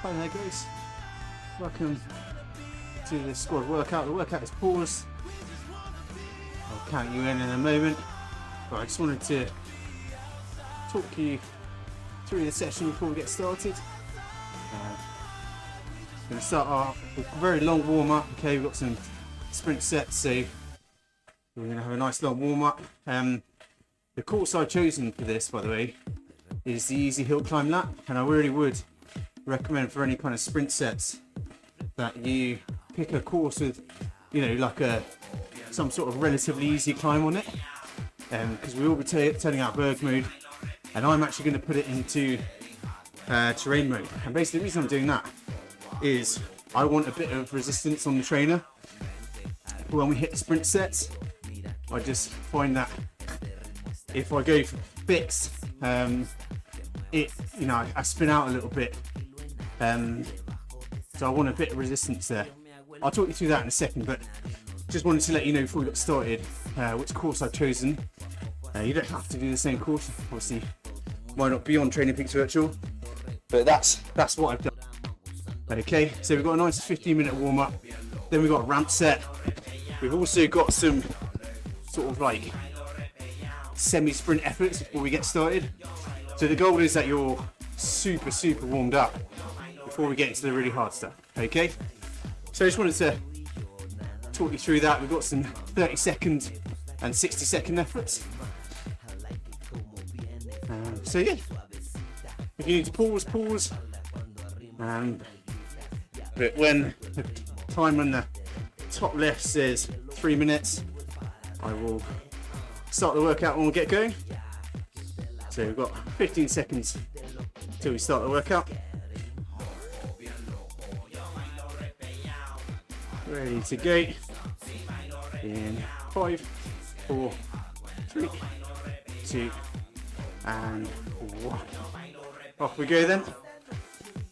Hi there guys, welcome to the squad workout. The workout is paused. I'll count you in a moment, but I just wanted to talk you through the session before we get started. We're going to start off with a very long warm up. Okay, we've got some sprint sets, so we're going to have a nice long warm up. The course I've chosen for this, by the way, is the Easy Hill Climb Lap, and I really would recommend for any kind of sprint sets that you pick a course with, like some sort of relatively easy climb on it, because we will be turning out Berg mode, and I'm actually going to put it into terrain mode. And basically the reason I'm doing that is I want a bit of resistance on the trainer when we hit the sprint sets. I just find that if I go fixed, I spin out a little bit. So I want a bit of resistance there. I'll talk you through that in a second, but just wanted to let you know before we got started which course I've chosen. You don't have to do the same course, obviously. Might not be on Training Peaks Virtual, but that's what I've done. Okay, so we've got a nice 15-minute warm up. Then we've got a ramp set. We've also got some sort of like semi-sprint efforts before we get started. So the goal is that you're super warmed up before we get into the really hard stuff. Okay, so I just wanted to talk you through that. We've got some 30-second and 60-second efforts. So yeah, if you need to pause. But when the time on the top left says 3 minutes, I will start the workout and we'll get going. So we've got 15 seconds till we start the workout. Ready to go. In 5, 4, 3, 2, and 1. Off we go then.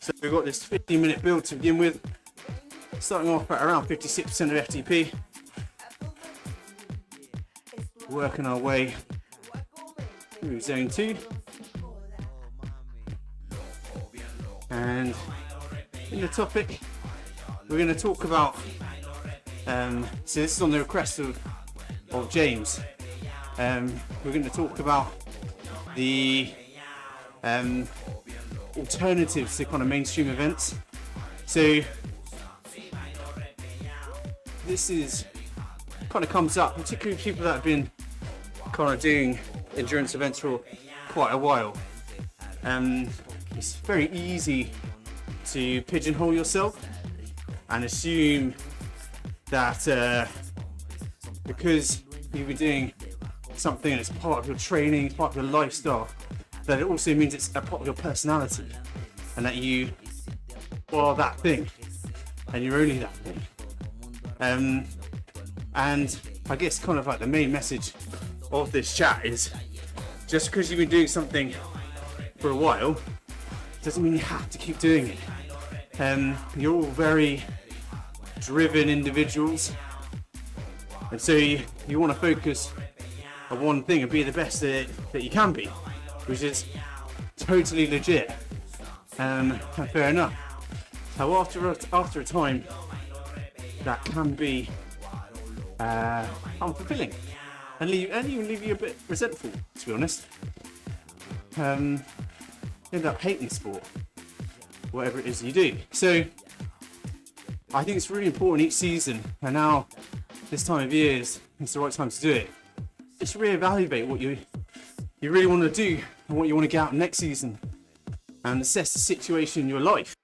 So we've got this 15-minute build to begin with, starting off at around 56% of FTP. Working our way through zone 2. And in the topic, we're going to talk about, so this is on the request of James, we're going to talk about the alternatives to kind of mainstream events. So this is kind of comes up, particularly people that have been kind of doing endurance events for quite a while. It's very easy to pigeonhole yourself and assume that because you've been doing something and it's part of your training, it's part of your lifestyle, that it also means it's a part of your personality, and that you are that thing, and you're only that thing. And I guess kind of like the main message of this chat is, just because you've been doing something for a while doesn't mean you have to keep doing it. You're all very driven individuals, and so you want to focus on one thing and be the best that you can be, which is totally legit and fair enough. However, after a time, that can be unfulfilling and even leave you a bit resentful, to be honest. End up hating sport, whatever it is you do. So I think it's really important each season, and now this time of year is the right time to do it. Just reevaluate what you really want to do and what you want to get out next season, and assess the situation in your life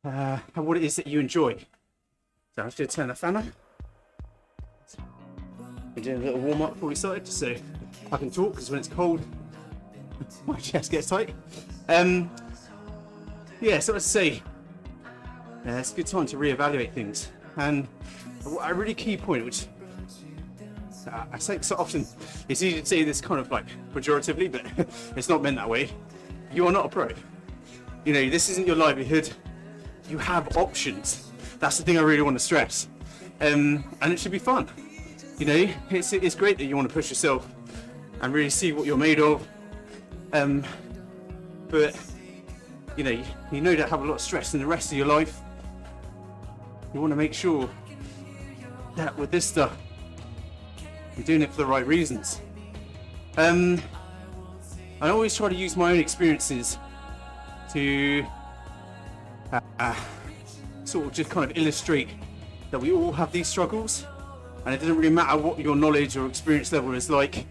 and what it is that you enjoy. So I'm just going to turn the fan on. I'm doing a little warm up before we started, just so I can talk, because when it's cold my chest gets tight. So I'd say it's a good time to reevaluate things. And a really key point, which I say so often, it's easy to say this kind of like pejoratively, but it's not meant that way. You are not a pro. This isn't your livelihood. You have options. That's the thing I really want to stress. And it should be fun. It's great that you want to push yourself and really see what you're made of. But you know that have a lot of stress in the rest of your life. You want to make sure that with this stuff, you're doing it for the right reasons. I always try to use my own experiences to sort of just kind of illustrate that we all have these struggles, and it doesn't really matter what your knowledge or experience level is like.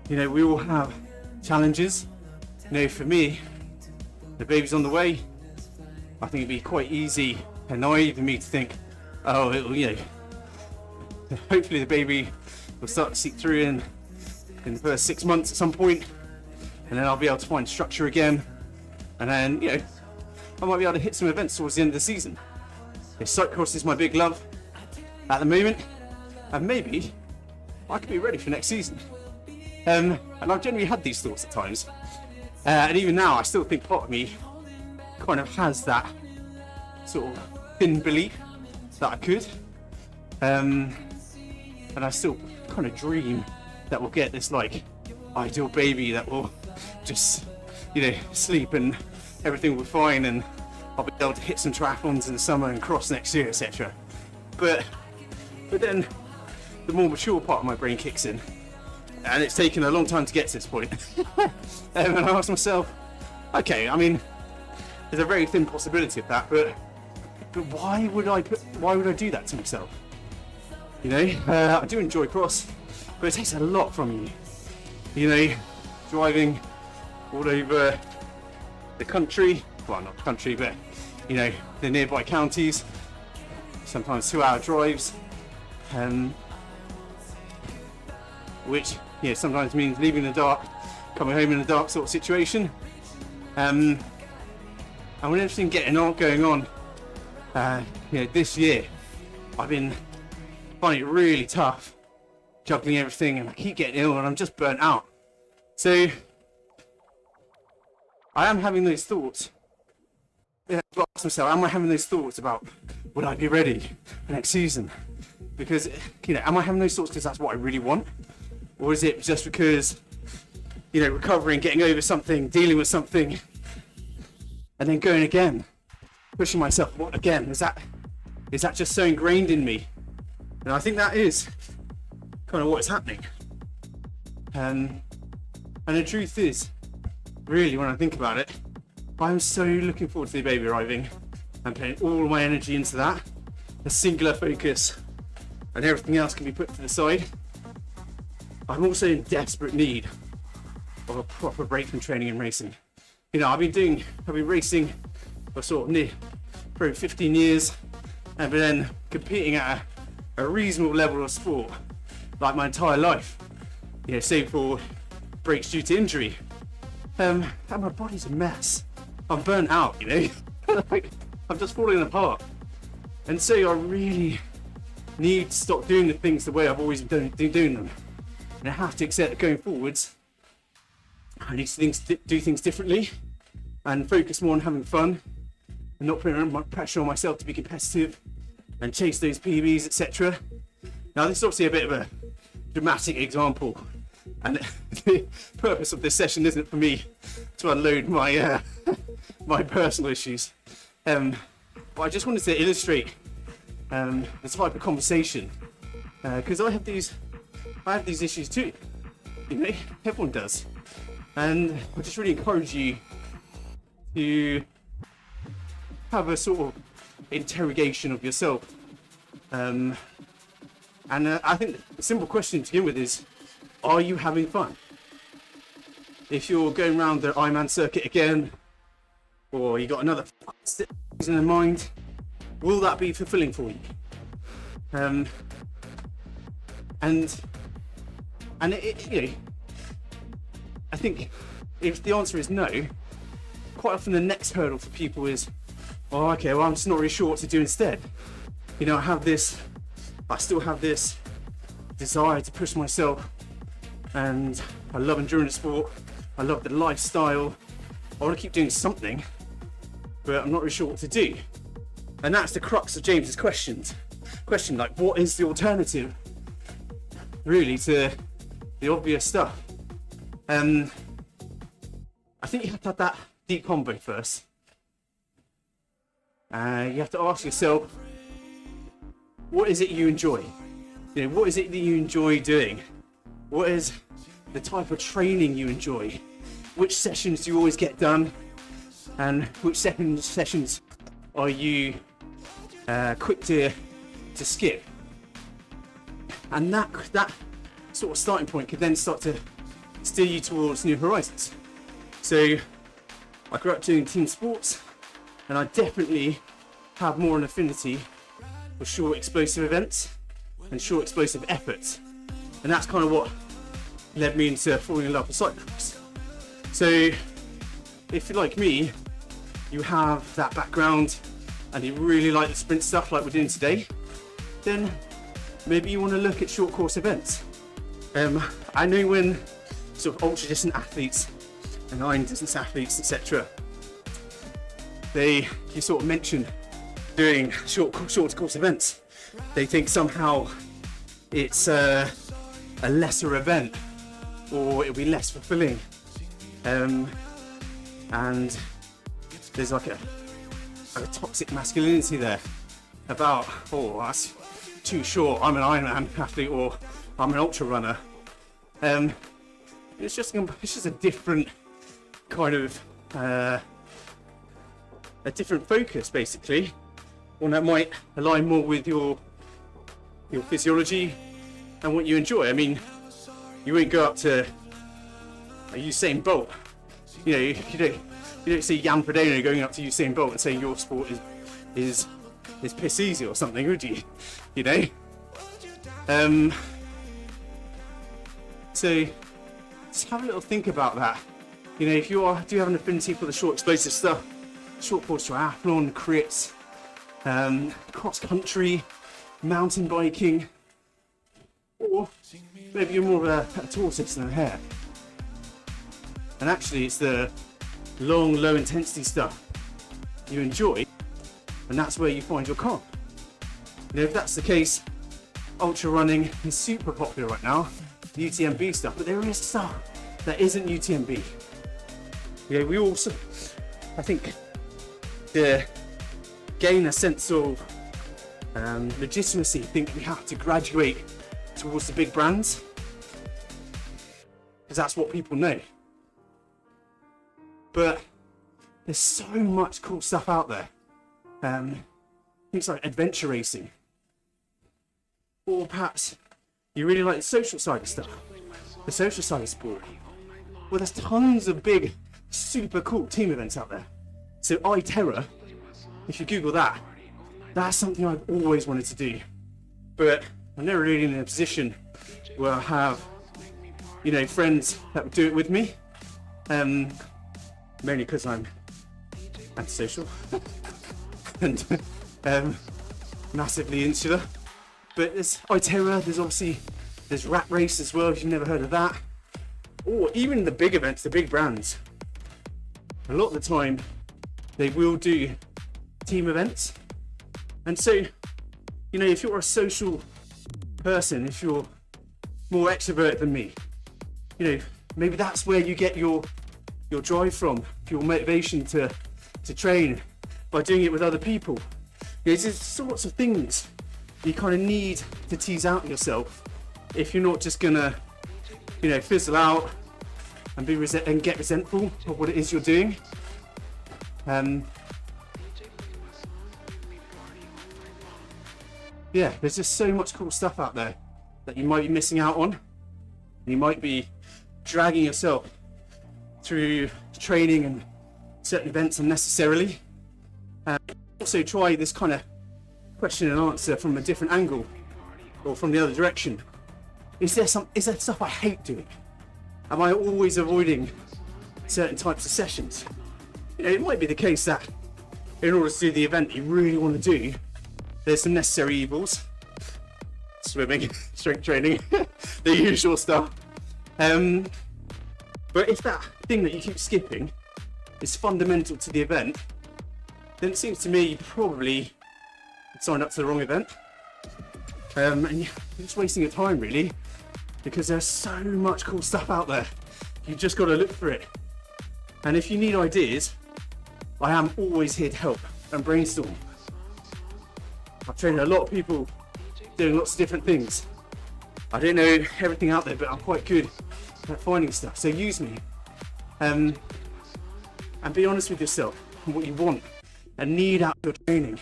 We all have challenges. For me, the baby's on the way. I think it'd be quite easy and naive of me to think, oh, hopefully the baby will start to seep through in the first 6 months at some point, and then I'll be able to find structure again, and then I might be able to hit some events towards the end of the season. Cyclocross is my big love at the moment, and maybe I could be ready for next season. And I've generally had these thoughts at times, and even now I still think part of me kind of has that sort of thin belief that I could, and I still kind of dream that we'll get this like ideal baby that will just sleep and everything will be fine, and I'll be able to hit some triathlons in the summer and cross next year, etc. But then the more mature part of my brain kicks in, and it's taken a long time to get to this point. And I ask myself, okay, I mean, there's a very thin possibility of that, but why would I do that to myself? I do enjoy cross, but it takes a lot from you. Driving all over the country, well, not the country, but the nearby counties, sometimes 2-hour drives, which sometimes means leaving in the dark, coming home in the dark sort of situation. And with everything going on, this year I've been finding it really tough juggling everything, and I keep getting ill and I'm just burnt out. So I am having those thoughts. I ask myself, am I having those thoughts about would I be ready for next season? Because am I having those thoughts because that's what I really want? Or is it just because, recovering, getting over something, dealing with something, and then going again, pushing myself, what again? Is that just so ingrained in me? And I think that is kind of what is happening. And the truth is, really, when I think about it, I'm so looking forward to the baby arriving and putting all my energy into that, a singular focus, and everything else can be put to the side. I'm also in desperate need of a proper break from training and racing. I've been racing for sort of probably 15 years, and then competing at a reasonable level of sport like my entire life, save for breaks due to injury. And my body's a mess. I'm burnt out, like, I'm just falling apart. And so I really need to stop doing the things the way I've always been doing them. And I have to accept that going forwards, I need to do things differently and focus more on having fun and not putting much pressure on myself to be competitive and chase those PBs, etc. Now, this is obviously a bit of a dramatic example, and the purpose of this session isn't for me to unload my my personal issues, but I just wanted to illustrate the type of conversation, because I have these issues too. Everyone does, and I just really encourage you to have a sort of interrogation of yourself. And I think the simple question to begin with is, are you having fun? If you're going around the Ironman circuit again, or you got another season in mind, will that be fulfilling for you? And I think if the answer is no, quite often the next hurdle for people is, oh, okay, well, I'm just not really sure what to do instead. I still have this desire to push myself, and I love endurance sport, I love the lifestyle, I want to keep doing something, but I'm not really sure what to do. And that's the crux of James's question, like, what is the alternative really to the obvious stuff? I think you have to have deep combo first. You have to ask yourself, what is it you enjoy? You know, what is it that you enjoy doing? What is the type of training you enjoy? Which sessions do you always get done? And which sessions are you quick to skip? And that sort of starting point could then start to steer you towards new horizons. So I grew up doing team sports, and I definitely have more an affinity for short explosive events and short explosive efforts. And that's kind of what led me into falling in love with cyclocross. So if you're like me, you have that background and you really like the sprint stuff like we're doing today, then maybe you want to look at short course events. I know when sort of ultra distance athletes and iron distance athletes, etc., you sort of mention doing short course events. They think somehow it's a lesser event, or it'll be less fulfilling, and there's like a toxic masculinity there about, oh, that's too short, I'm an Ironman athlete, or I'm an ultra runner. It's just a different kind of a different focus, basically, one that might align more with your physiology and what you enjoy. I mean, you won't go up to Usain Bolt. You know, you don't see Jan Frodeno going up to Usain Bolt and saying your sport is piss easy or something, would you? You know. So just have a little think about that. You know, if you do have an affinity for the short explosive stuff, short course triathlon, crits, cross country, mountain biking, or maybe you're more of a tortoise than a hare. And actually it's the long, low intensity stuff you enjoy, and that's where you find your calm. You know, if that's the case, ultra running is super popular right now, the UTMB stuff, but there is stuff that isn't UTMB. Yeah, we also, I think, to gain a sense of legitimacy, think we have to graduate towards the big brands, because that's what people know. But there's so much cool stuff out there. Things like adventure racing, or perhaps you really like the social side of stuff, the social side of sport. Well, there's tons of big, super cool team events out there. So iTerra, if you Google that, that's something I've always wanted to do, but I'm never really in a position where I have, you know, friends that would do it with me. Mainly because I'm antisocial and massively insular. But there's iTerra, there's Rat Race as well, if you've never heard of that. Or even the big events, the big brands. A lot of the time, they will do team events. And so, you know, if you're a social person, if you're more extrovert than me, you know, maybe that's where you get your drive from, your motivation to train, by doing it with other people. You know, there's sorts of things you kind of need to tease out in yourself if you're not just gonna, you know, fizzle out and get resentful of what it is you're doing. Yeah, there's just so much cool stuff out there that you might be missing out on. You might be dragging yourself through training and certain events unnecessarily. Also try this kind of question and answer from a different angle, or from the other direction. Is there stuff I hate doing? Am I always avoiding certain types of sessions? You know, it might be the case that in order to do the event you really want to do, there's some necessary evils. Swimming, strength training, the usual stuff. But if that thing that you keep skipping is fundamental to the event, then it seems to me you probably signed up to the wrong event. And you're just wasting your time, really, because there's so much cool stuff out there. You just got to look for it. And if you need ideas, I am always here to help and brainstorm. I've trained a lot of people doing lots of different things. I don't know everything out there, but I'm quite good at finding stuff. So use me. And be honest with yourself and what you want and need out of your training.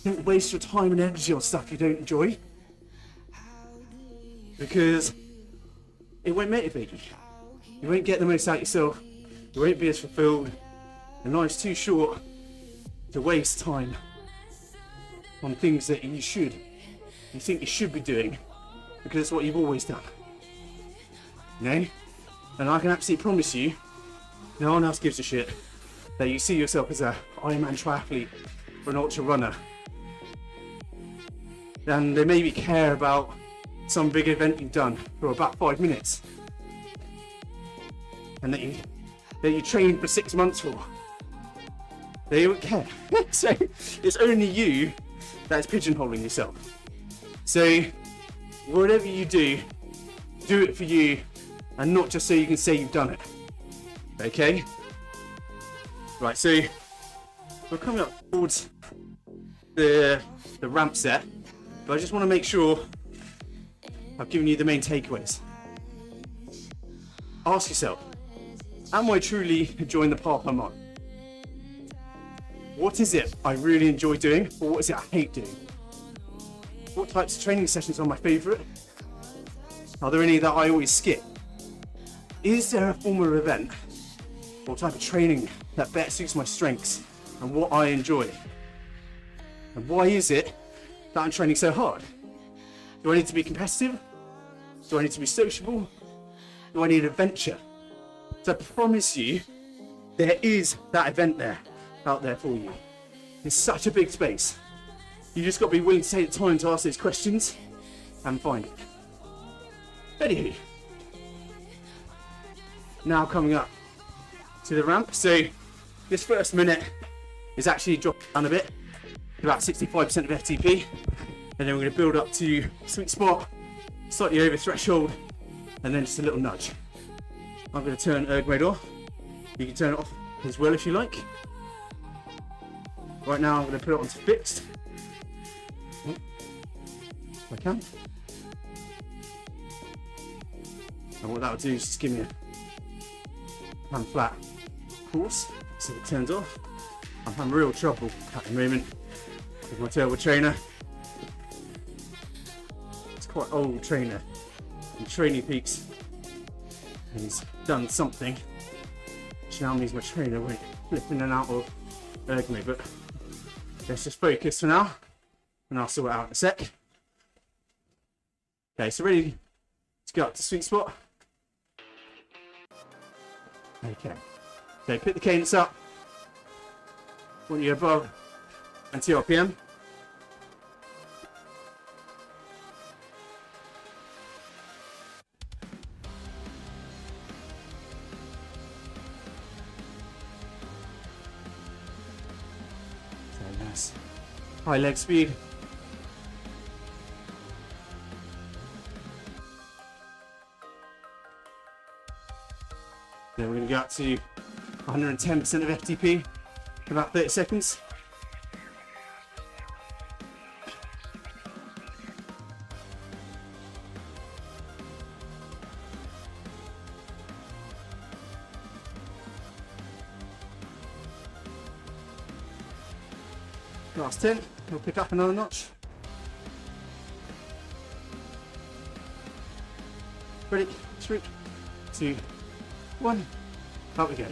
Don't waste your time and energy on stuff you don't enjoy, because it won't motivate you. You won't get the most out of yourself. You won't be as fulfilled. And life's too short to waste time on things that you think you should be doing, because it's what you've always done. You know? And I can absolutely promise you, no one else gives a shit that you see yourself as a Ironman triathlete or an ultra runner. And they maybe care about some big event you've done for about 5 minutes, and that you trained for 6 months for. They don't care. So it's only you that's pigeonholing yourself. So whatever you do it for you, and not just so you can say you've done it. Okay? Right, so we're coming up towards the ramp set, but I just want to make sure I've given you the main takeaways. Ask yourself, am I truly enjoying the path I'm on? What is it I really enjoy doing, or what is it I hate doing? What types of training sessions are my favourite? Are there any that I always skip? Is there a form of event or type of training that better suits my strengths and what I enjoy? And why is it that I'm training so hard? Do I need to be competitive? Do I need to be sociable? Do I need adventure? So I promise you, there is that event there, out there for you. It's such a big space. You just got to be willing to take the time to ask those questions and find it. Anywho, now coming up to the ramp. So this first minute is actually dropped down a bit, about 65% of FTP, and then we're going to build up to sweet spot, slightly over threshold, and then just a little nudge. I'm going to turn erg mode off. You can turn it off as well if you like. Right now I'm going to put it onto fixed, if I can. And what that will do is just give me a hand flat course, so it turns off. I'm having real trouble at the moment with my turbo trainer. It's quite an old trainer from Training Peaks, and he's done something which now means my trainer won't flip in and out of erg mode, but let's just focus for now and I'll sort it out in a sec. Okay, so ready to go up to sweet spot. Okay, so pick the cadence up when you're above 20 RPM. So nice. High leg speed. Then we're going to go up to 110% of FTP for about 30 seconds. Last 10, we'll pick up another notch. Ready, 3, 2, 1, up we go.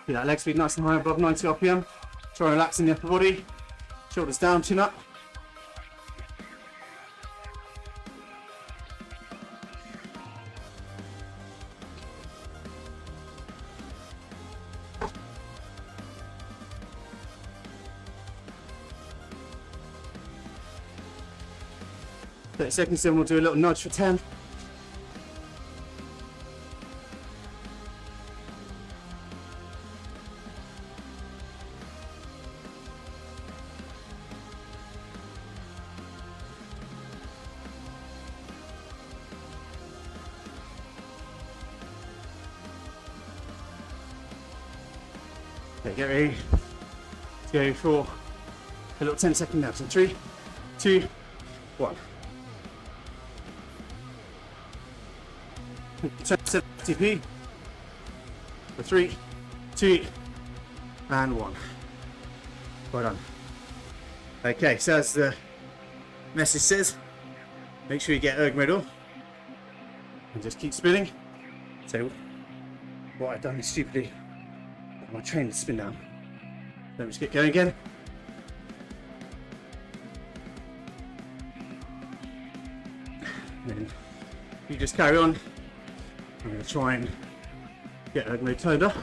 Keep that leg speed nice and high above 90 RPM. Try and relax in the upper body. Shoulders down, chin up. Seconds, then we'll do a little nudge for 10. Okay, get ready. Let's go for a little 10-second nap. So 3, 2, 1. 70p. For 3, 2, and 1. Well done. Okay, so as the message says, make sure you get erg mode on and just keep spinning. So what I've done is stupidly got my train to spin down. Let me just get going again. And then you just carry on. I'm going to try and get erg mode turned up.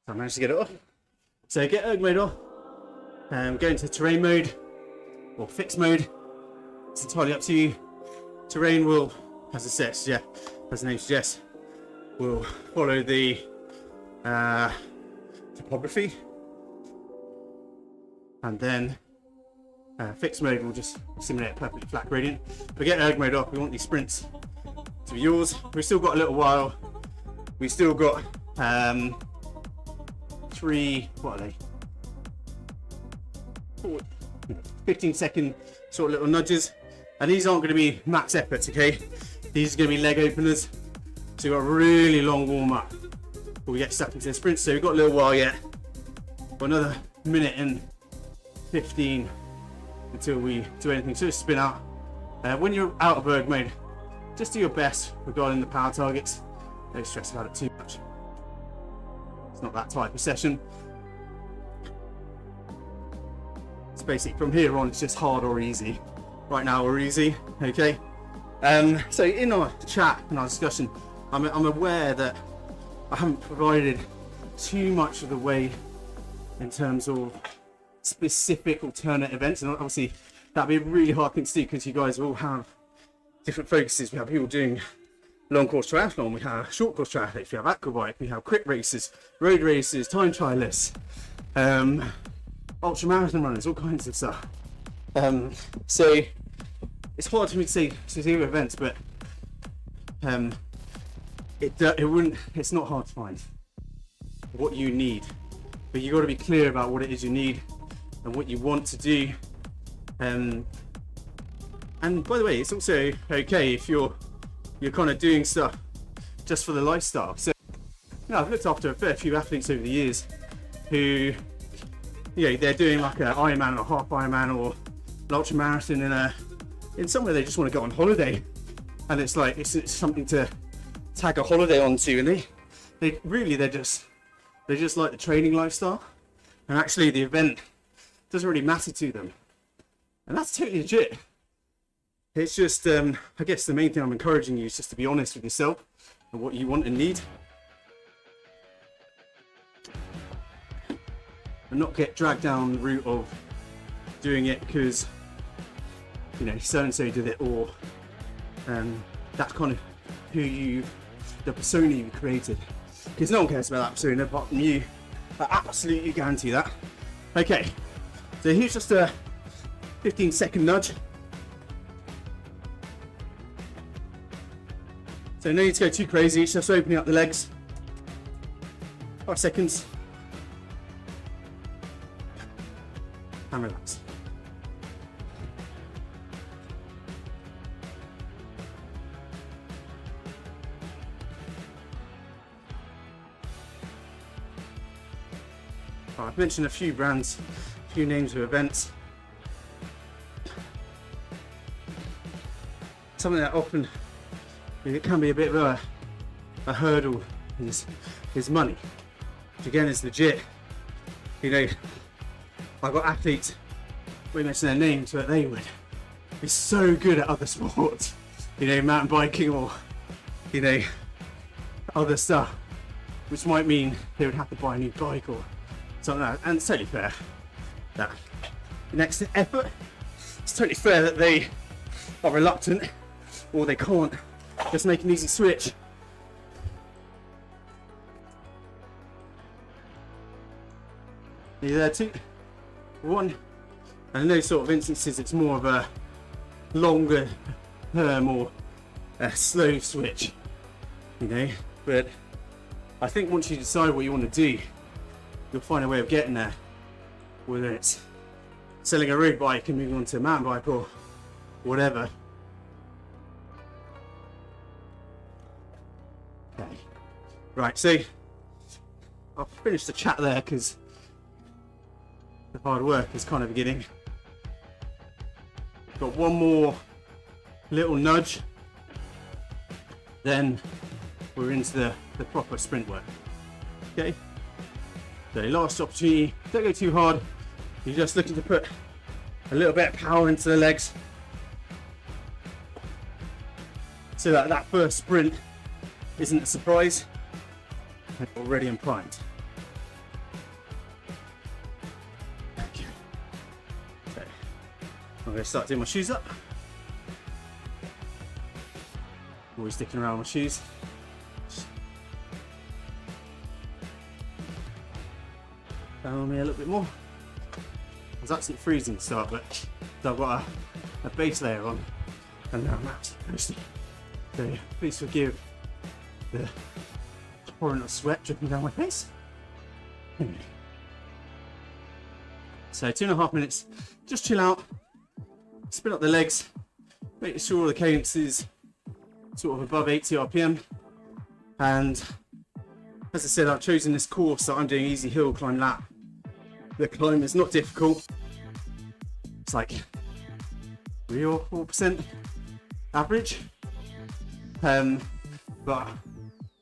I managed to get it off. So get erg mode off, go into terrain mode or fixed mode. It's entirely up to you. Terrain will, as the name suggests, will follow the topography, and then fixed mode will just simulate a perfectly flat gradient. But get erg mode off. We want these sprints to be yours. We've still got a little while. We've still got 15-second sort of little nudges, and these aren't going to be max efforts, okay? These are going to be leg openers, so we've got a really long warm up before we get stuck into the sprint. So we've got a little while yet, for another minute and 15 until we do anything. So just spin out. When you're out of erg mode, just do your best regarding the power targets. Don't stress about it too much. It's not that type of session. It's basically from here on, it's just hard or easy. Right now we're easy, okay? So in our chat, in our discussion, I'm aware that I haven't provided too much of the way in terms of specific alternate events, and obviously that'd be a really hard thing to do because you guys all have different focuses. We have people doing long course triathlon, we have short course triathletes, we have aquabike, we have quick races, road races, time trialists, ultra marathon runners, all kinds of stuff. So it's hard for me to say specific events, but it's not hard to find what you need, but you got to be clear about what it is you need and what you want to do. And by the way, it's also okay if you're kind of doing stuff just for the lifestyle. So, I've looked after a fair few athletes over the years who, they're doing like an Ironman or half Ironman or an ultra marathon in somewhere they just want to go on holiday, and it's like it's something to tag a holiday onto, and they're just like the training lifestyle, and actually the event doesn't really matter to them, and that's totally legit. It's just, I guess the main thing I'm encouraging you is just to be honest with yourself and what you want and need. And not get dragged down the route of doing it because, so-and-so did it, or that's kind of the persona you created. Because no one cares about that persona apart from you. I absolutely guarantee that. Okay, so here's just a 15-second nudge. So no need to go too crazy, it's just opening up the legs. 5 seconds. And relax. I've mentioned a few brands, a few names of events. Something that often it can be a bit of a hurdle is money, which again is legit. I've got athletes, we mention their names, but they would be so good at other sports, mountain biking or, other stuff, which might mean they would have to buy a new bike or something like that. And it's totally fair that the next effort, it's totally fair that they are reluctant or they can't just make an easy switch. Are you there too? 1. And in those sort of instances, it's more of a longer or a slow switch, you know. But I think once you decide what you want to do, you'll find a way of getting there. Whether it's selling a road bike and moving on to a mountain bike or whatever. Okay. Right, so I'll finish the chat there because the hard work is kind of beginning. Got one more little nudge, then we're into the proper sprint work. Okay, so last opportunity, don't go too hard, you're just looking to put a little bit of power into the legs so that that first sprint isn't a surprise, already and primed. Okay, so I'm going to start doing my shoes up. Always sticking around with my shoes. Down on me a little bit more. It was absolutely freezing to start, but I've got a base layer on and now I'm absolutely roasting. So please forgive the torrent of sweat dripping down my face. Anyway. So 2.5 minutes, just chill out, spin up the legs, making sure the cadence is sort of above 80 RPM. And as I said, I've chosen this course that I'm doing easy hill climb lap. The climb is not difficult. It's like 3 or 4% average. But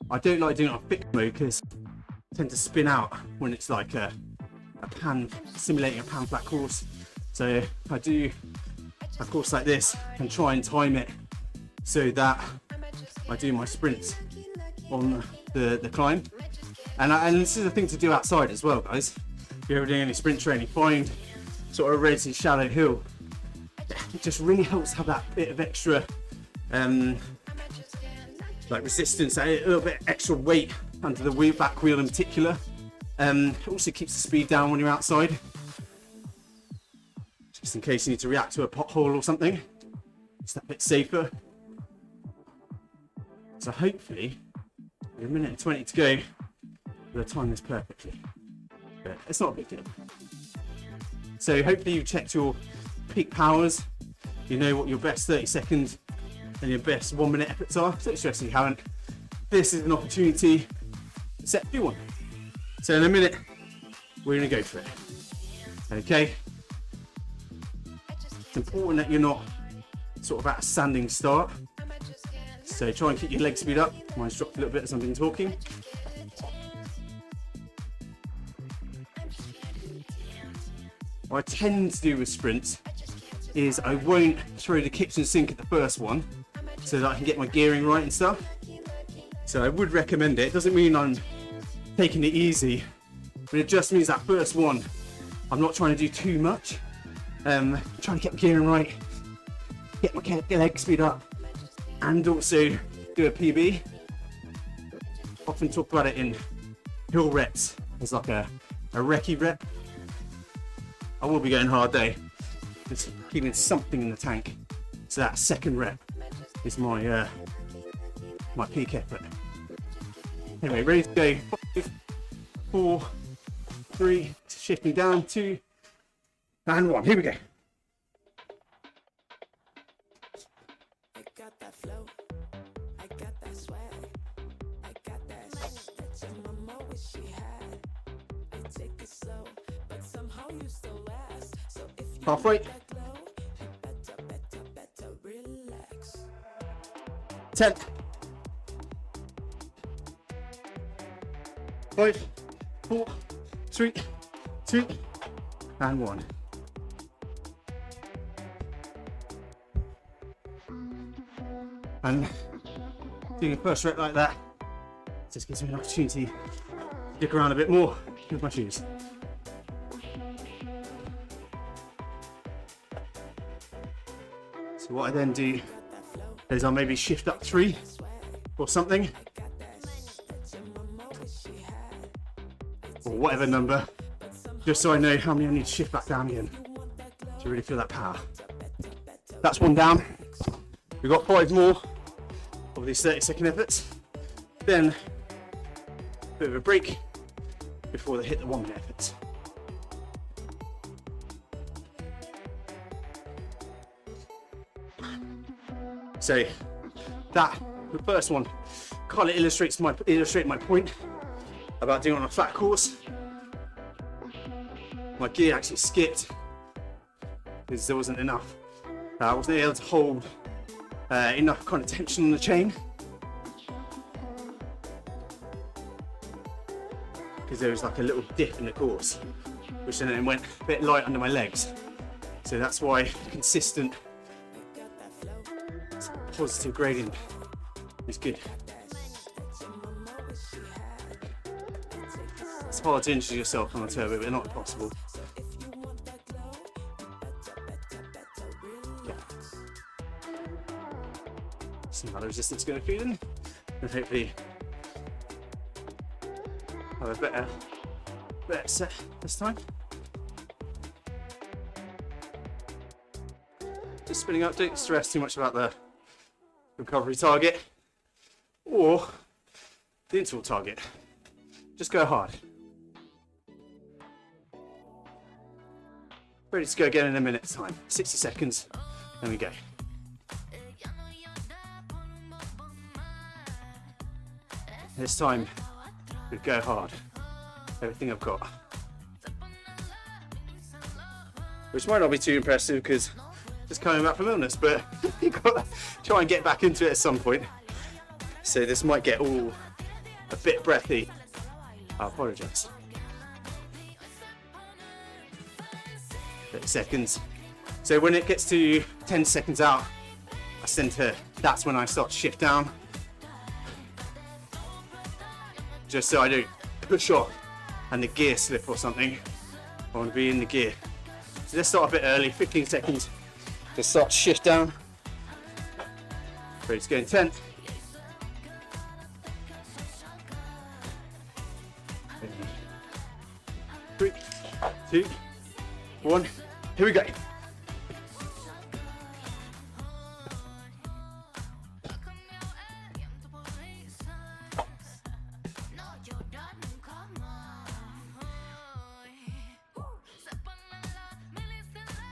I don't like doing it on fixed mode because I tend to spin out when it's like a pan, simulating a pan flat course. So I do a course like this and try and time it so that I do my sprints on the climb. And this is a thing to do outside as well, guys. If you're ever doing any sprint training, find sort of a relatively shallow hill. It just really helps have that bit of extra like resistance, a little bit extra weight under the back wheel in particular. It also keeps the speed down when you're outside, just in case you need to react to a pothole or something. It's that bit safer. So hopefully, with 1 minute and 20 to go, we'll time this perfectly. But it's not a big deal. So hopefully you've checked your peak powers. You know what your best 30 seconds and your best 1 minute efforts are. Don't stress if you haven't. This is an opportunity to set a new one. So in a minute, we're going to go for it. Okay? It's important that you're not sort of at a standing start. So try and keep your leg speed up. Mine's dropped a little bit as I've been talking. What I tend to do with sprints is I won't throw the kitchen sink at the first one so that I can get my gearing right and stuff. So I would recommend it. It doesn't mean I'm taking it easy, but it just means that first one I'm not trying to do too much. I'm trying to get my gearing right, get my leg speed up, and also do a PB. Often talk about it in hill reps as like a recce rep. I will be going hard though, just keeping something in the tank. So that second rep is my my peak effort. Anyway, ready to go. 5, 4, 3, shifting down, 2, and 1. Here we go. Halfway. 10. 5, 4, 3, 2, and 1. And doing a first rep like that just gives me an opportunity to stick around a bit more with my shoes. So what I then do is I'll maybe shift up 3 or something, or whatever number, just so I know how many I need to shift back down again to really feel that power. That's 1 down. We've got 5 more of these 30-second efforts. Then a bit of a break before they hit the 1-minute efforts. So that, the first one, kind of illustrates my point about doing it on a flat course. My gear actually skipped because there wasn't enough. I wasn't able to hold enough kind of tension on the chain, because there was like a little dip in the course, which then went a bit light under my legs. So that's why consistent positive gradient is good. It's hard to injure yourself on a turbo, but not impossible. Yeah. See how the resistance is going to feed in, and hopefully have a better set this time. Just spinning up, don't stress too much about the recovery target or the interval target. Just go hard. Ready to go again in a minute's time. 60 seconds, then we go. This time, we go hard. Everything I've got. Which might not be too impressive because just coming back from illness, but you've got to try and get back into it at some point. So this might get all a bit breathy. I apologise. 30 seconds. So when it gets to 10 seconds out, that's when I start to shift down. Just so I don't push off and the gear slip or something. I want to be in the gear. So let's start a bit early, 15 seconds. Just start to shift down. Ready to go in 10. 3, 2, 1. Here we go.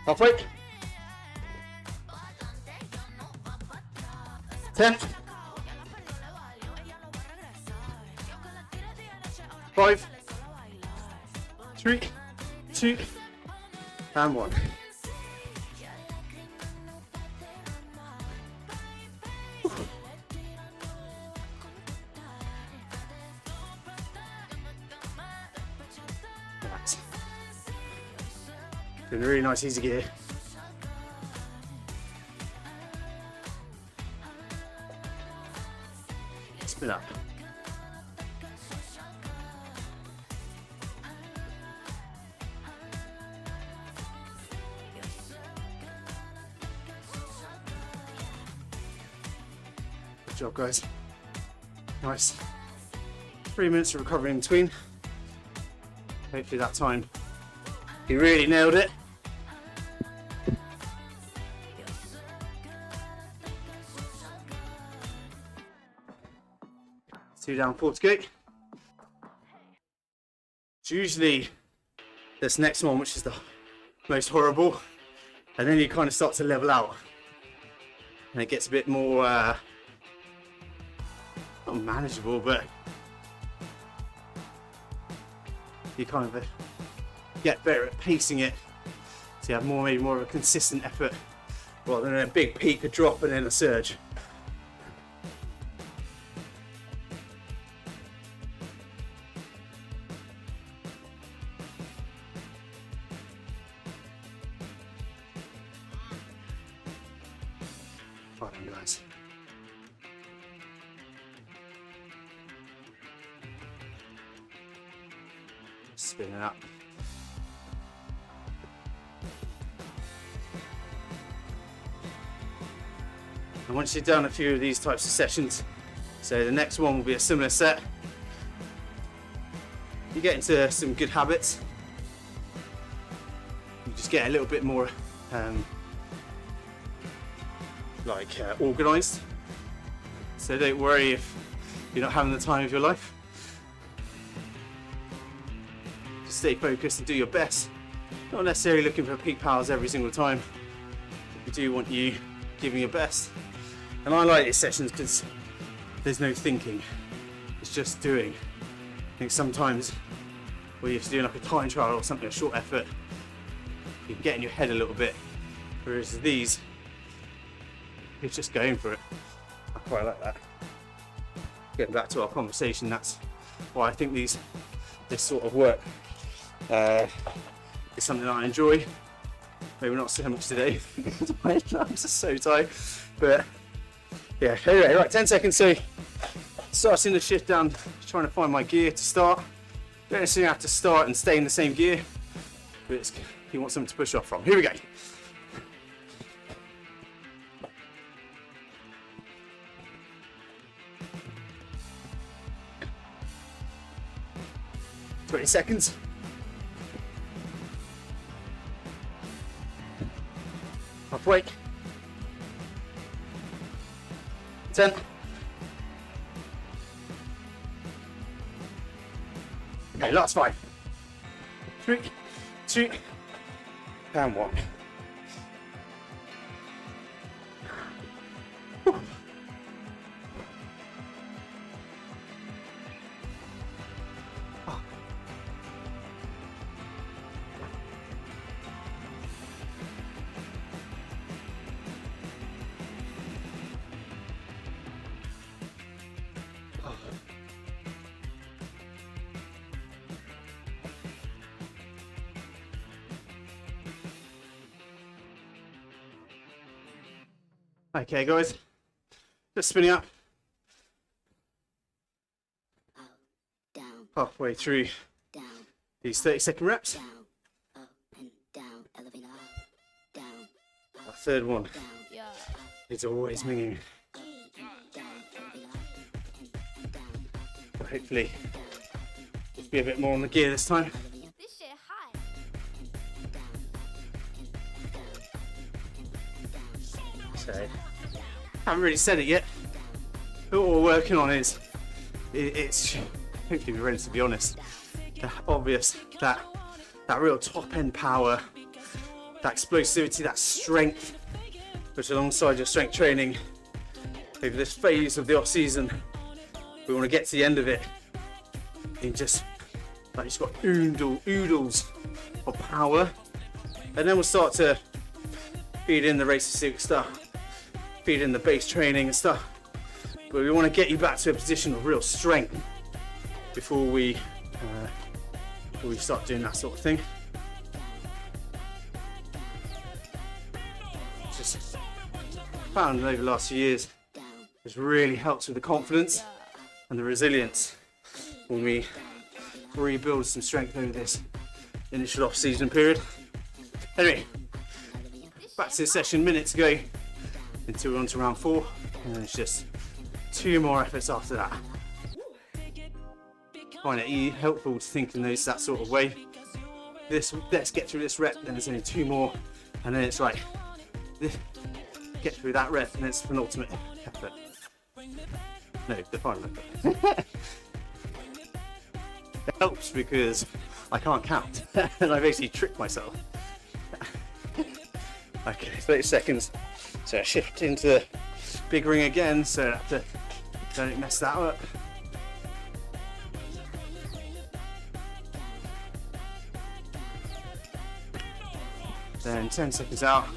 Halfway. 10. 5, 3, 2, and 1. Relax. Doing a really nice easy gear. Spin up. Good job, guys. Nice. 3 minutes of recovery in between. Hopefully that time you really nailed it. Two down, 4 to go. It's usually this next one which is the most horrible, and then you kind of start to level out and it gets a bit more not manageable, but you kind of get better at pacing it, so you have maybe more of a consistent effort rather than a big peak, a drop and then a surge. Well done, guys. Spin it up. And once you're done a few of these types of sessions, so the next one will be a similar set, you get into some good habits. You just get a little bit more organised. So don't worry if you're not having the time of your life. Just stay focused and do your best. Not necessarily looking for peak powers every single time. We do want you giving your best. And I like these sessions because there's no thinking. It's just doing. I think sometimes when you're doing like a time trial or something, a short effort, you can get in your head a little bit. Whereas these, you're just going for it. I quite like that. Getting back to our conversation, that's why I think this sort of work is something that I enjoy. Maybe not so much today. My arms are so tight. But yeah, anyway, right, 10 seconds. So starting the shift down, trying to find my gear to start. Don't necessarily have to start and stay in the same gear, but you want something to push off from. Here we go. Twenty seconds. Halfway. 10. Okay, last 5. 3, 2, and 1. Whew. Oh. Okay, guys, just spinning up. Up, down, Halfway through down, these 30-second reps. down, up and down, elevator up, down, Our third one down, is always minging. up and down, elevator up and down, up Hopefully, be a bit more on the gear this time. This shit hot. So, haven't really said it yet. But what we're working on is, it's hopefully we're ready to be honest. Obvious that real top end power, that explosivity, that strength, which alongside your strength training over this phase of the off season, we want to get to the end of it in just like you've got oodles of power, and then we'll start to feed in the racer suit stuff, feed in the base training and stuff. But we want to get you back to a position of real strength before we start doing that sort of thing. Just found over the last few years, it's really helps with the confidence and the resilience when we rebuild some strength over this initial off-season period. Anyway, back to the session, minutes to go until we're on to round 4, and then it's just 2 more efforts after that. Find it helpful to think in that sort of way. Let's get through this rep, then there's only 2 more, and then it's like get through that rep, and it's an ultimate effort. No, the final effort. It helps because I can't count, and I basically tricked myself. Okay, 30 seconds. So I shift into the big ring again, so I have to don't mess that up. Then 10 seconds out,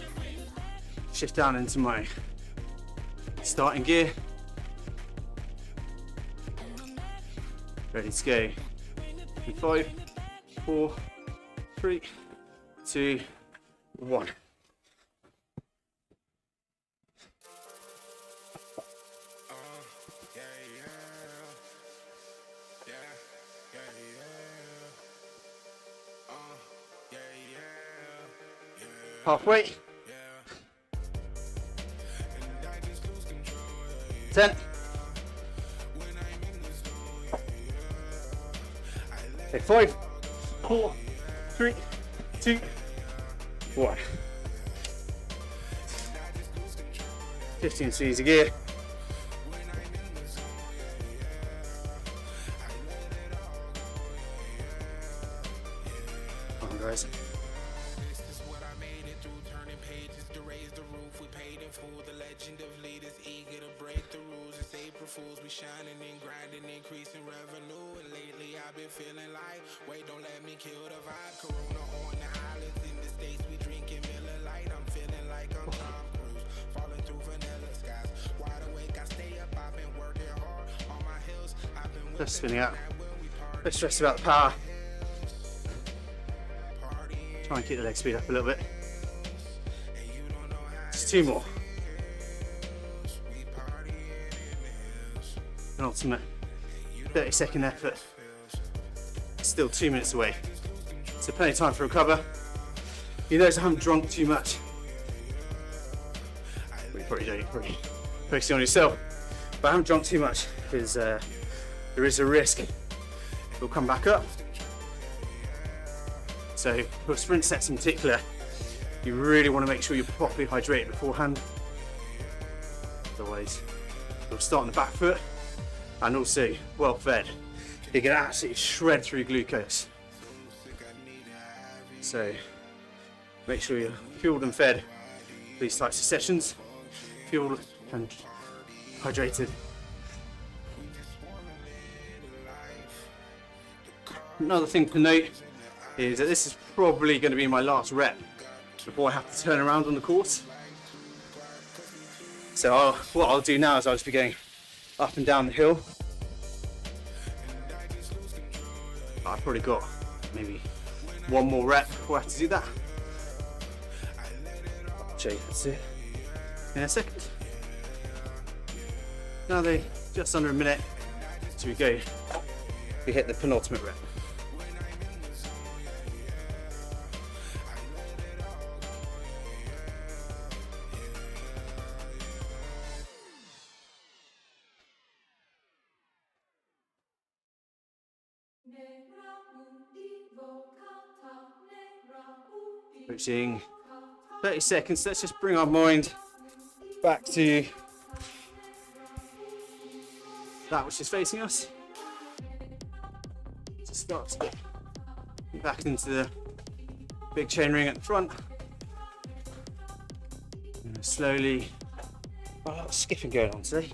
shift down into my starting gear. Ready to go. In 5, 4, 3, 2, 1. 10. Okay, 5, 4, 3, 2, 1. 15 C's a gear. Come on, guys. Fools be shining and grinding, increasing revenue. And lately I've been feeling like, wait, don't let me kill the vibe. Corona on the islands in the States, we drinking Miller Lite. I'm feeling like I'm Tom Cruise, falling through vanilla skies. Wide awake, I stay up, I've been working hard on my hills. I've been Just spinning out. A bit stressed about the power. Try and keep the leg speed up a little bit. Just 2 more. An ultimate 30-second effort. Still 2 minutes away. So plenty of time to recover. You notice I haven't drunk too much. Well, you probably don't, you're probably focusing on yourself. But I haven't drunk too much because there is a risk it'll come back up. So for sprint sets in particular, you really want to make sure you're properly hydrated beforehand. Otherwise, you'll start on the back foot. And also well fed, you can absolutely shred through glucose. So make sure you're fueled and fed for these types of sessions, fueled and hydrated. Another thing to note is that this is probably going to be my last rep before I have to turn around on the course. So what I'll do now is I'll just be going up and down the hill. I've probably got maybe 1 more rep before I have to do that. I'll show you, that's it, in a second. Now they just under a minute till we hit the penultimate rep. Approaching 30 seconds. Let's just bring our mind back to that which is facing us. Just start to get back into the big chain ring at the front. And slowly, a lot of skipping going on today.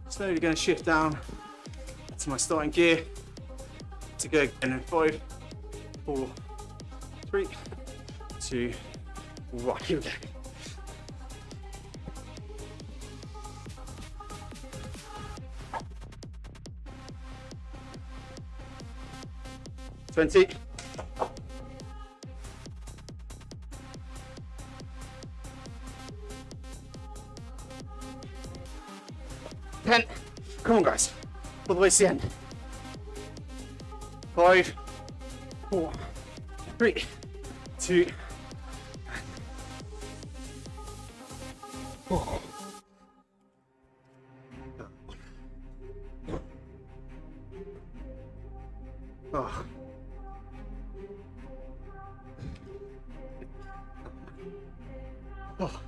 Slowly going to shift down to my starting gear to go again in 5, 4, 3, 2, 1. Here we go. Twenty. 10. Come on, guys. All the way to the end. 5, 4, 3, 2, 1. Oh. Oh.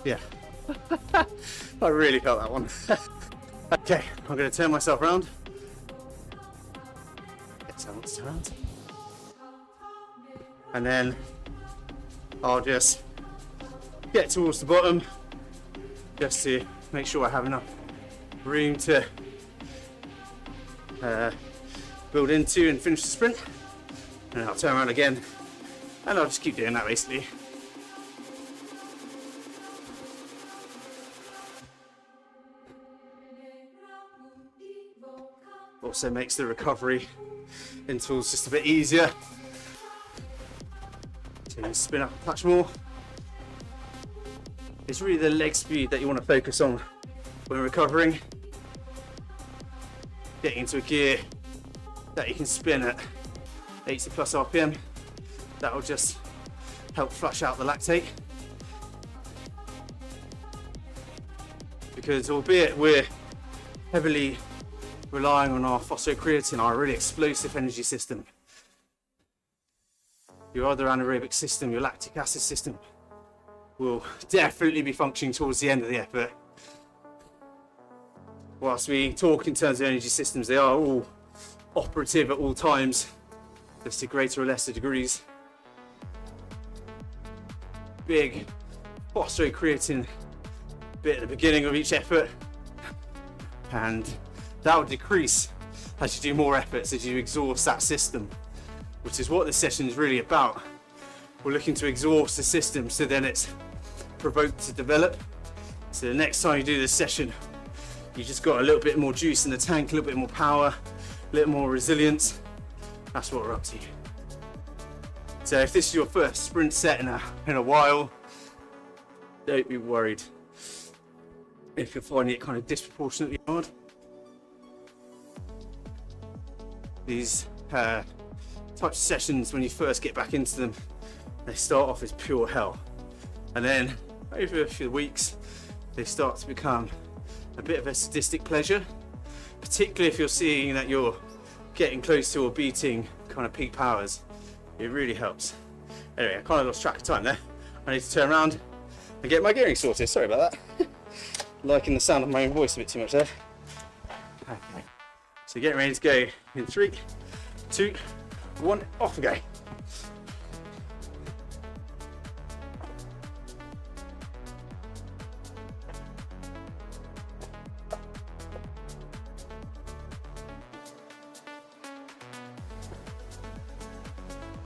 Yeah. I really felt that one. Okay, I'm going to turn myself around. Get someone to turn around. And then I'll just get towards the bottom just to make sure I have enough room to build into and finish the sprint. And I'll turn around again and I'll just keep doing that basically. Also makes the recovery intervals just a bit easier. So you spin up a touch more. It's really the leg speed that you want to focus on when recovering. Getting into a gear that you can spin at 80 plus RPM. That will just help flush out the lactate because albeit we're heavily relying on our phosphocreatine, our really explosive energy system, your other anaerobic system, your lactic acid system, will definitely be functioning towards the end of the effort. Whilst we talk in terms of energy systems, they are all operative at all times, just to greater or lesser degrees. Big phosphocreatine bit at the beginning of each effort, and that will decrease as you do more efforts, as you exhaust that system, which is what this session is really about. We're looking to exhaust the system so then it's provoked to develop. So the next time you do this session, you just got a little bit more juice in the tank, a little bit more power, a little more resilience. That's what we're up to. So if this is your first sprint set in a while, don't be worried if you're finding it kind of disproportionately hard. These types of sessions, when you first get back into them, they start off as pure hell, and then over a few weeks they start to become a bit of a sadistic pleasure, particularly if you're seeing that you're getting close to or beating kind of peak powers. It really helps. Anyway, I kind of lost track of time there. I need to turn around and get my gearing sorted. Sorry about that. Liking the sound of my own voice a bit too much there. Okay, so getting ready to go in 3, 2, 1, off we go.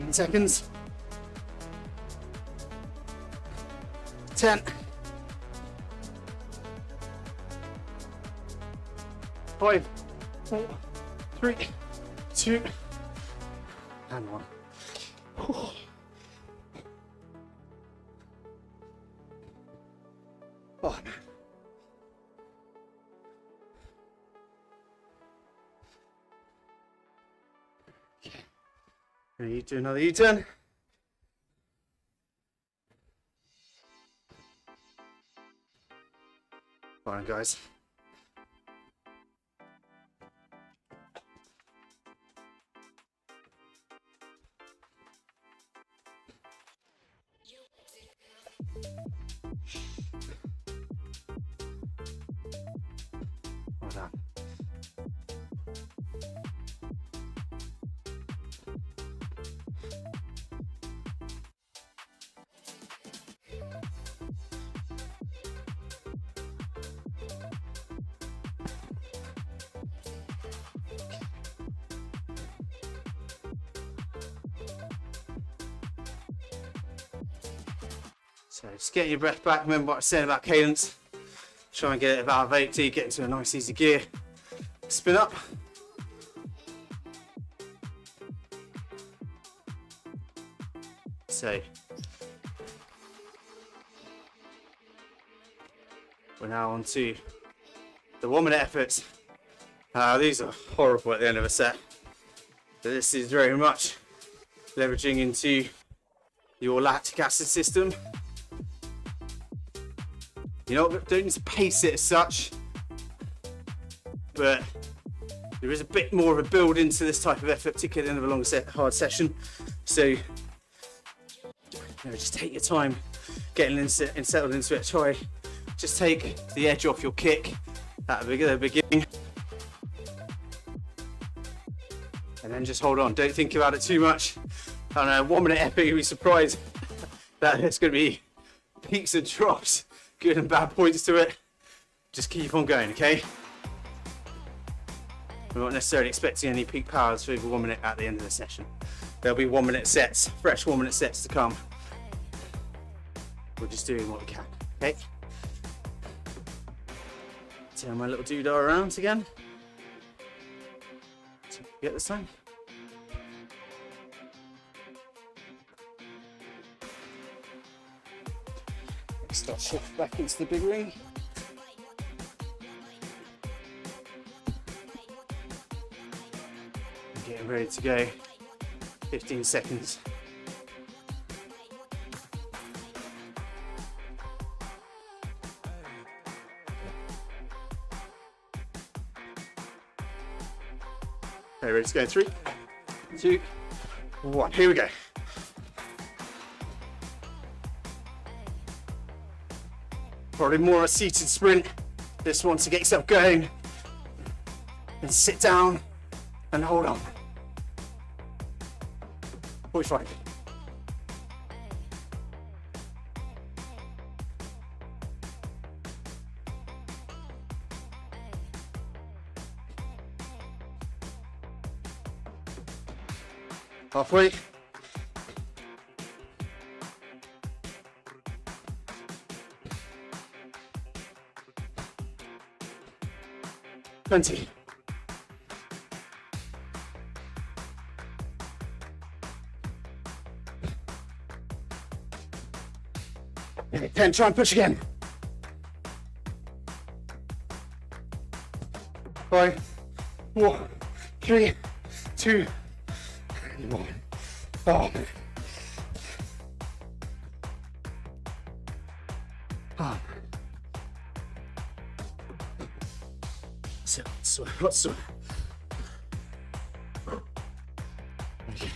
Seconds. 10. 5, 4, 3, 2, and 1. Oh man. Okay. Gonna do another U-turn. Fine, guys. Well done. So just get your breath back. Remember what I said about cadence. Try and get it about 80, get into a nice easy gear. Spin up. So we're now on to the 1 minute efforts. These are horrible at the end of a set. So this is very much leveraging into your lactic acid system. You know, don't need to pace it as such, but there is a bit more of a build into this type of effort, particularly at the end of a long hard session. So, you know, just take your time getting in, settled into it. Try, just take the edge off your kick at the beginning, and then just hold on. Don't think about it too much. On a 1 minute effort, you'll be surprised that there's going to be peaks and drops, good and bad points to it. Just keep on going, okay? We're not necessarily expecting any peak powers for over 1 minute at the end of the session. There'll be 1 minute sets, fresh 1 minute sets to come. We're just doing what we can, okay? Turn my little doodah around again. Get this time. Start shift back into the big ring. Getting ready to go. 15 seconds. Okay, ready to go? 3, 2, 1. Here we go. Probably more a seated sprint. This one to get yourself going. And sit down and hold on. 45. Halfway. Twenty. Okay, 10, try and push again. 5, 4, 3, 2, 1. Oh. Oh. So. Okay.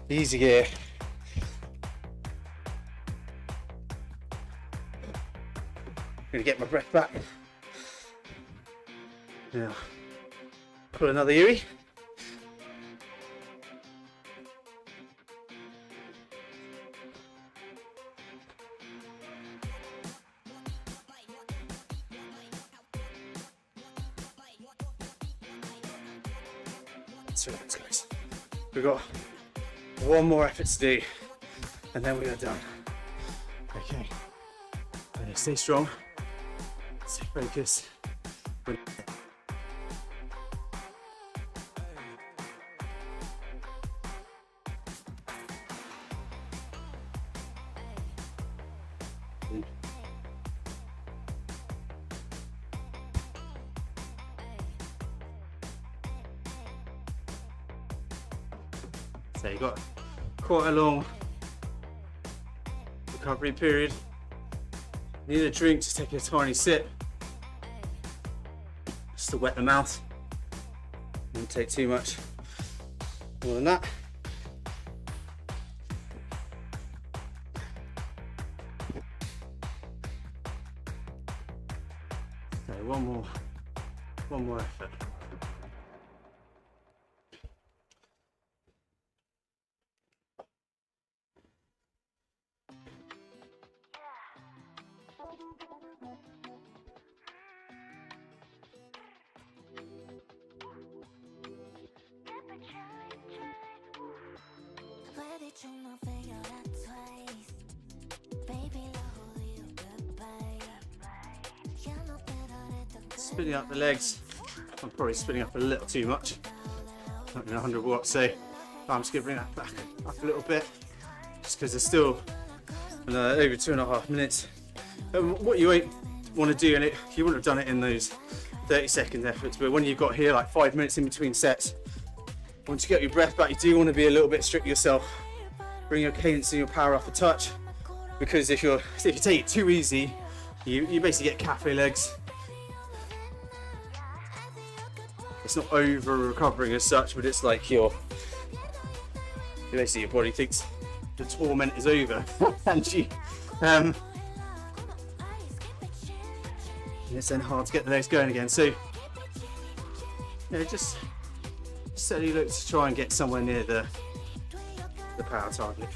Easy gear. Gonna get my breath back. Now, put another Yui. Let's relax, guys. We've got one more effort to do, and then we are done. Okay. Stay strong. Stay focused. So you've got quite a long recovery period. You need a drink, just take a tiny sip. Just to wet the mouth. Don't take too much more than that. So one more effort. Spinning up the legs. I'm probably spinning up a little too much. Not in 100 watts, so I'm just going to bring that back up a little bit, just because there's still over 2.5 minutes. What you want to do, and you wouldn't have done it in those 30-second efforts, but when you've got here like 5 minutes in between sets, once you get your breath back, you do want to be a little bit strict yourself. Bring your cadence and your power up a touch, because if you take it too easy, you basically get cafe legs. It's not over recovering as such, but it's like basically your body thinks the torment is over, and it's then hard to get the legs going again. So just steadily look to try and get somewhere near the power target,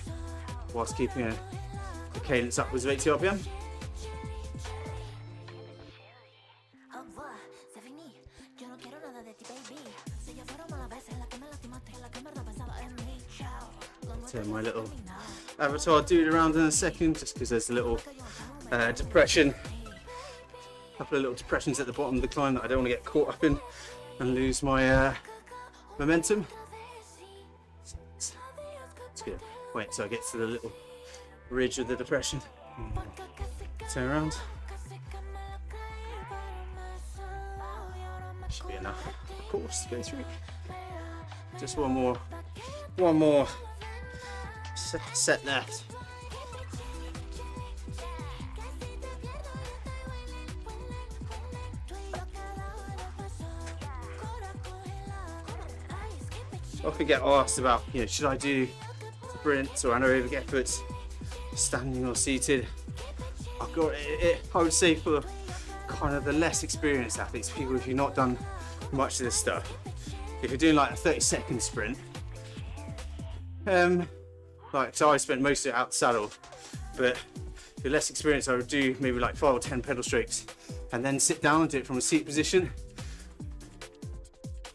whilst keeping the cadence upwards of 80 RPM. Turn my little avatar dude around in a second, just because there's a little depression, a couple of little depressions at the bottom of the climb that I don't want to get caught up in and lose my momentum. It's good. Wait till I get to the little ridge of the depression. Turn around. Should be enough, of course, to go through. Just one more set left. often get asked about, should I do sprints or anaerobic efforts standing or seated? I've got it, I would say for kind of the less experienced athletes, people if you've not done much of this stuff, if you're doing like a 30-second sprint, so I spent most of it out the saddle, but if you're less experienced, I would do maybe like 5 or 10 pedal strokes and then sit down and do it from a seat position.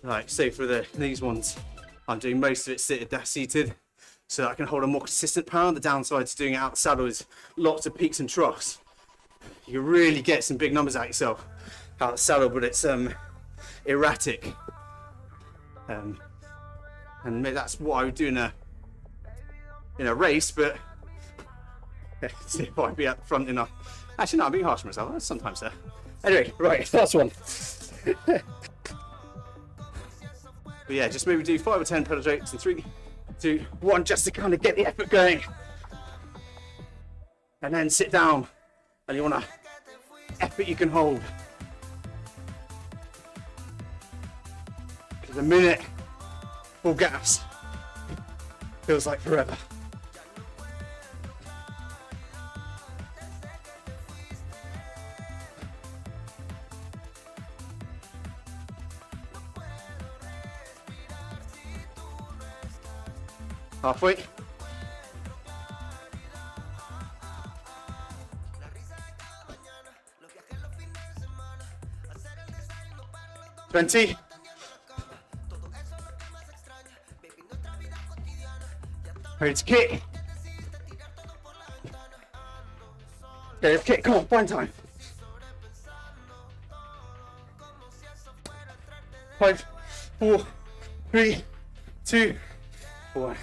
Like say for these ones, I'm doing most of it seated, so that I can hold a more consistent power. The downside to doing it out the saddle is lots of peaks and troughs. You really get some big numbers out yourself out the saddle, but it's erratic. And maybe that's what I would do in a race, but see if I'd be at the front enough. Actually, no, I'm being harsh on myself. Sometimes there. Anyway, right, last one. But yeah, just maybe do 5 or 10 pedal strokes in 3, 2, 1, just to kind of get the effort going. And then sit down, and you want to effort you can hold. Because a minute full gas feels like forever. Halfway. $20. Ready to kick. Okay, let's kick. Come on, one time. 5, 4, 3, 2, 1.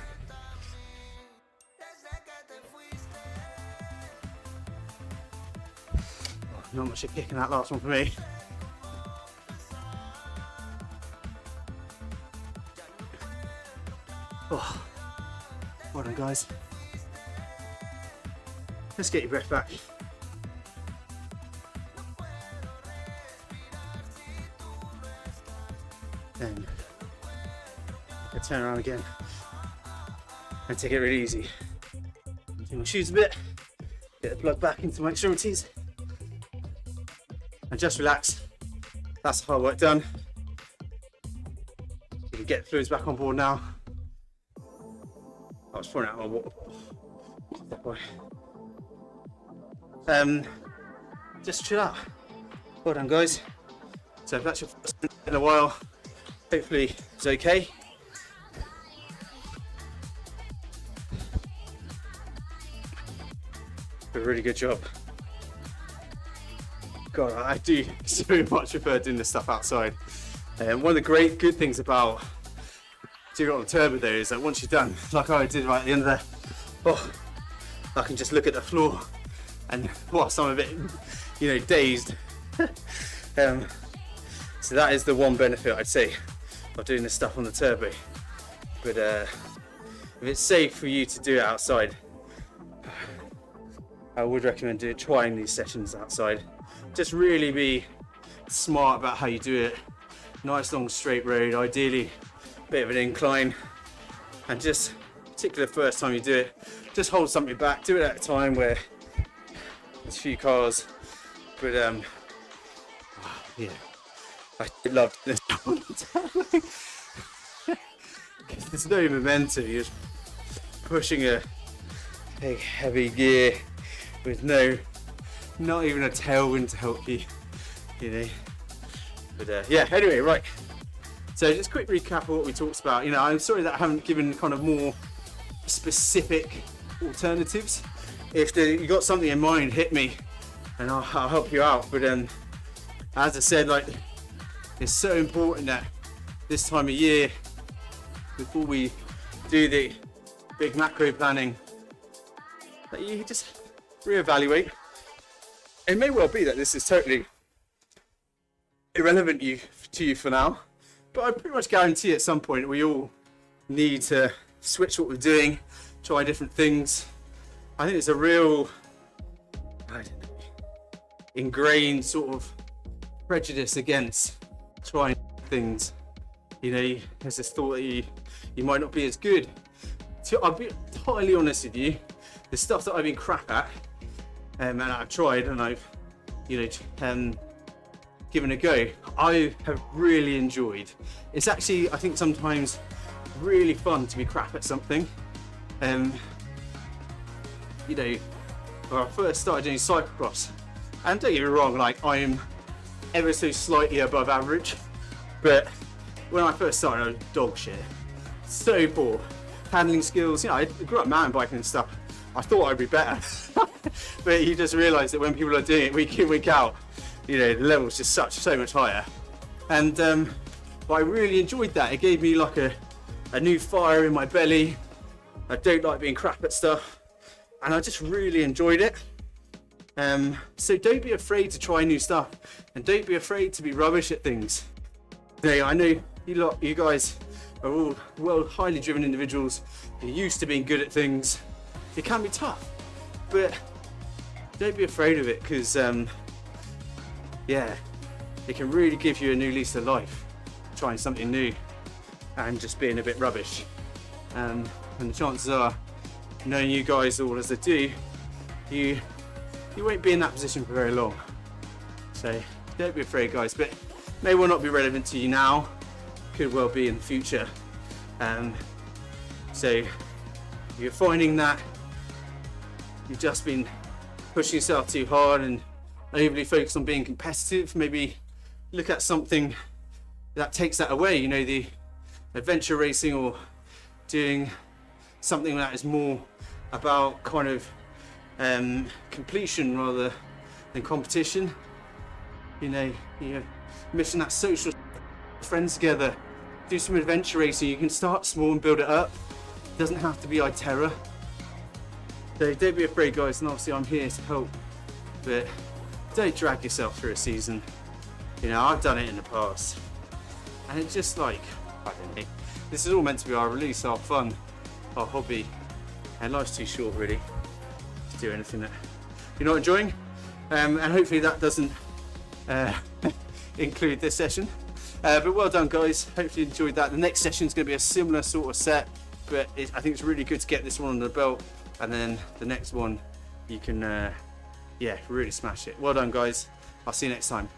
Not much of a kick in that last one for me. Oh, well done, guys. Let's get your breath back. Then turn around again and take it really easy. Do my shoes a bit, get the blood back into my extremities, and just relax. That's the hard work done. You can get the fluids back on board now. I was pouring out my water. That boy. Just chill out. Well done, guys. So if that's your first in a while, hopefully it's okay. A really good job. God, I do so much prefer doing this stuff outside. One of the great good things about doing it on the turbo though is that once you're done, like I did right at the end of there, I can just look at the floor, and whilst I'm a bit, dazed. So that is the one benefit I'd say of doing this stuff on the turbo. But if it's safe for you to do it outside, I would recommend trying these sessions outside. Just really be smart about how you do it. Nice long straight road, ideally a bit of an incline, and just, particularly the first time you do it, just hold something back. Do it at a time where there's a few cars. But yeah, I love this. There's no momentum. You're just pushing a big heavy gear with not even a tailwind to help you, But yeah, anyway, right. So just a quick recap of what we talked about. I'm sorry that I haven't given kind of more specific alternatives. If you got something in mind, hit me and I'll help you out. But as I said, it's so important that this time of year, before we do the big macro planning, that you just reevaluate. It may well be that this is totally irrelevant to you for now, but I pretty much guarantee at some point we all need to switch what we're doing, try different things. I think it's a real, ingrained sort of prejudice against trying things you know, there's this thought that you might not be as good. I'll be entirely honest with you, the stuff that I've been crap at, and I've tried and I've, you know, given a go, I have really enjoyed. It's actually, I think sometimes really fun to be crap at something. You know, when I first started doing cyclocross, and don't get me wrong, like I am ever so slightly above average, but when I first started, I was dog shit. So poor. Handling skills, you know, I grew up mountain biking and stuff. I thought I'd be better, but you just realise that when people are doing it week in, week out, you know, the level's just so much higher. And but I really enjoyed that. It gave me like a new fire in my belly. I don't like being crap at stuff, and I just really enjoyed it. So don't be afraid to try new stuff, and don't be afraid to be rubbish at things. I know you guys are all highly driven individuals. You're used to being good at things. It can be tough, but don't be afraid of it, because yeah, it can really give you a new lease of life, trying something new and just being a bit rubbish. And the chances are, knowing you guys all as I do, you won't be in that position for very long. So don't be afraid, guys, but may well not be relevant to you now, could well be in the future. So you're finding that you've just been pushing yourself too hard and overly focused on being competitive, maybe look at something that takes that away, you know, the adventure racing, or doing something that is more about kind of completion rather than competition. You know, you're mixing that social friends together, do some adventure racing. You can start small and build it up. It doesn't have to be iTerra. So don't be afraid, guys, and obviously I'm here to help, but don't drag yourself through a season. You know, I've done it in the past, and it's just like, I don't know, this is all meant to be our release, our fun, our hobby, and life's too short really to do anything that you're not enjoying. And hopefully that doesn't include this session, but well done, guys. Hopefully you enjoyed that. The next session is going to be a similar sort of set, but I think it's really good to get this one under the belt, and then the next one you can yeah, really smash it. Well done, guys. I'll see you next time.